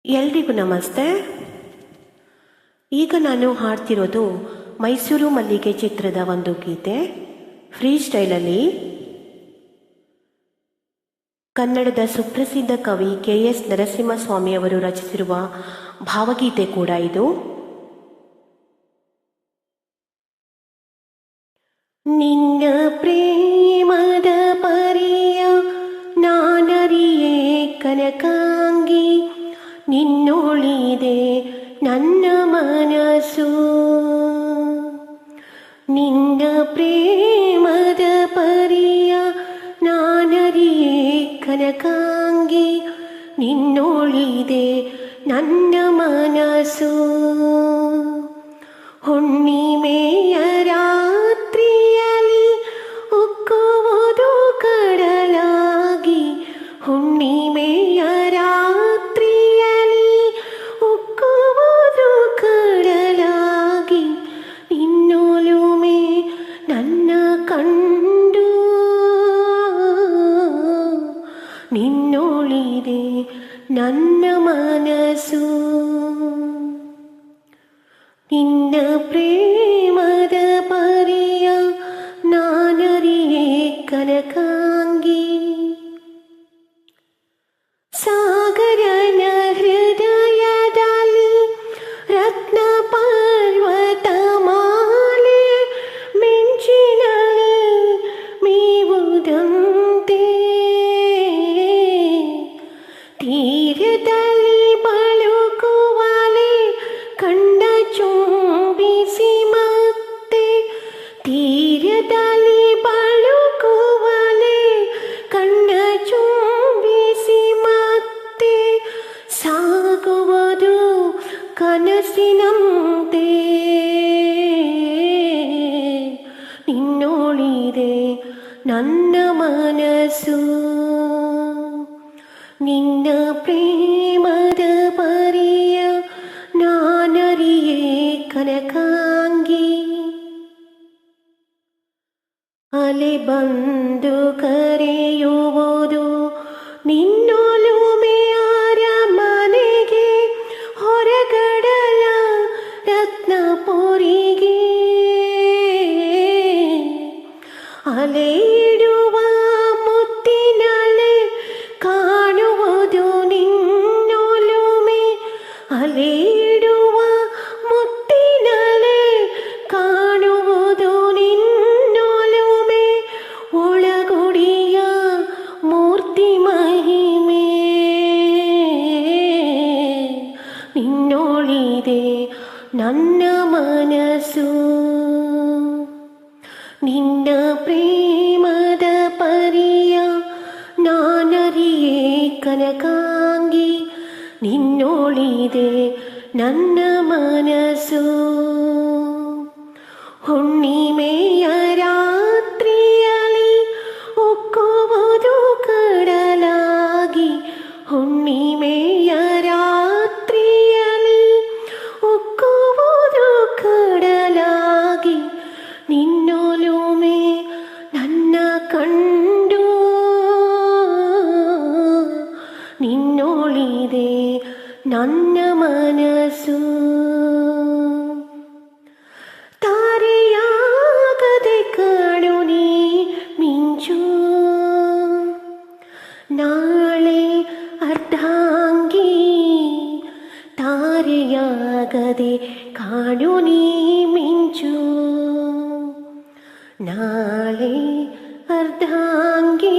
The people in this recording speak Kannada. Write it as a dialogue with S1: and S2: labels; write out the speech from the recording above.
S1: ಎಲ್ರಿಗೂ ನಮಸ್ತೆ. ಈಗ ನಾನು ಹಾಡ್ತಿರೋದು ಮೈಸೂರು ಮಲ್ಲಿಗೆ ಚಿತ್ರದ ಒಂದು ಗೀತೆ ಫ್ರೀ ಸ್ಟೈಲಲ್ಲಿ. ಕನ್ನಡದ ಸುಪ್ರಸಿದ್ಧ ಕವಿ KS ನರಸಿಂಹಸ್ವಾಮಿ ಅವರು ರಚಿಸಿರುವ ಭಾವಗೀತೆ ಕೂಡ ಇದು. ನಿನ್ನ ಪ್ರೇಮದ ಪರಿಯ ನಾನರಿಯೇ ಕನಕಾಂಗಿ, ನಿನ್ನೊಳಿದೆ ನನ್ನ ಮನಸ್ಸು. ನಿನ್ನ ಪ್ರೇಮದ ಪರಿಯ ನಾನರಿಯೇ ಕನಕಾಂಗಿ, ನಿನ್ನೊಳಿದೆ ನನ್ನ ಮನಸ್ಸು. ಹುಣ್ಣಿಮೆಯ ರಾತ್ರಿಯಲ್ಲಿ ಉಕ್ಕುವುದು ಕಡಲಾಗಿ, ಹುಣ್ಣಿಮೆಯ ರಾತ್ರಿಯಲ್ಲಿ ಉಕ್ಕುವುದು ಕಡಲಾಗಿ, ನಿನ್ನೊಲುಮೆ ನನ್ನ ಕಂಡು ನಿನ್ನೊಳಿದೆ ನನ್ನ ಮನಸ್ಸು. ನಿನ್ನ ಪ್ರೇಮದ ಪರಿಯ ನಾನರಿಯೇ ಕನಕಾಂಗಿ. ಸಾಗರನ ಹೃದಯದಲ್ಲಿ ರತ್ನ ಪರ್ವತ ಮಾಲೆ ಮಿಂಚಿನಲ್ಲಿ ಮೀವುದಂತೆ, ತೀರದಲ್ಲಿ ಬಳುಕುವಲೆ ಕಂಡ ಚುಂಬಿಸಿ ಮತ್ತೆ, ತೀರದಲ್ಲಿ ಬಳುಕುವಲೆ ಕಣ್ಣ ಚುಂಬಿಸಿ ಮತ್ತೆ, ಸಾಗುವುದು ಕನಸಿನಂತೆ, ನಿನ್ನೊಳಿದೆ ನನ್ನ ಮನಸ್ಸು. ನಿನ್ನ ಪ್ರೇಮದ ಪರಿಯ ನಾನರಿಯೇ ಕನಕಾಂಗಿ. ಅಲೆ ಬಂದು ಕರೆಯುವುದು ನಿನ್ನೊಲುಮೆಯಾರ ಮನೆಗೆ, ಹೊರಗಡಲ ರತ್ನಪುರಿಗೆ. ಅಲೆ ಇಡುವ ಮುತ್ತಿನಲೆ ಕಾಣುವುದು ನಿನ್ನೊಲುಮೆ, ಅಲೆ ಇಡುವ ಮುತ್ತಿನಲೆ ಕಾಣುವುದು ನಿನ್ನೊಲುಮೆ. ಒಳಗುಡಿಯ ಮೂರ್ತಿ ಮಹಿಮೆ, ನಿನ್ನೊಳಿದೆ ನನ್ನ ಮನಸ್ಸು. ನಿನ್ನ ಪ್ರೇಮದ ಪರಿಯ ನಾನರಿಯೇ ಕನಕಾಂಗಿ, ನಿನ್ನೊಳಿದೆ ನನ್ನ ಮನಸ್ಸು. ಹುಣ್ಣಿಮೆಯ ರಾತ್ರಿಯಲ್ಲಿ ಉಕ್ಕುವುದು ಕಡಲಾಗಿ, ಹುಣ್ಣಿಮೆಯ ರಾತ್ರಿಯಲ್ಲಿ ಉಕ್ಕುವುದು ಕಡಲಾಗಿ, ನಿನ್ನೊಲುಮೆ ನನ್ನ ಕಂಡು ನಿನ್ನೊಳಿದೆ ನನ್ನ ಮನಸ್ಸು. ತಾರೆಯಾಗದೆ ಕಾಣು ನೀ ಮಿಂಚು, ನಾಳೆ ಅರ್ಧಾಂಗಿ. ತಾರೆಯಾಗದೆ ಕಾಣು ನೀ ಮಿಂಚು, ನಾಳೆ ಅರ್ಧಾಂಗಿ.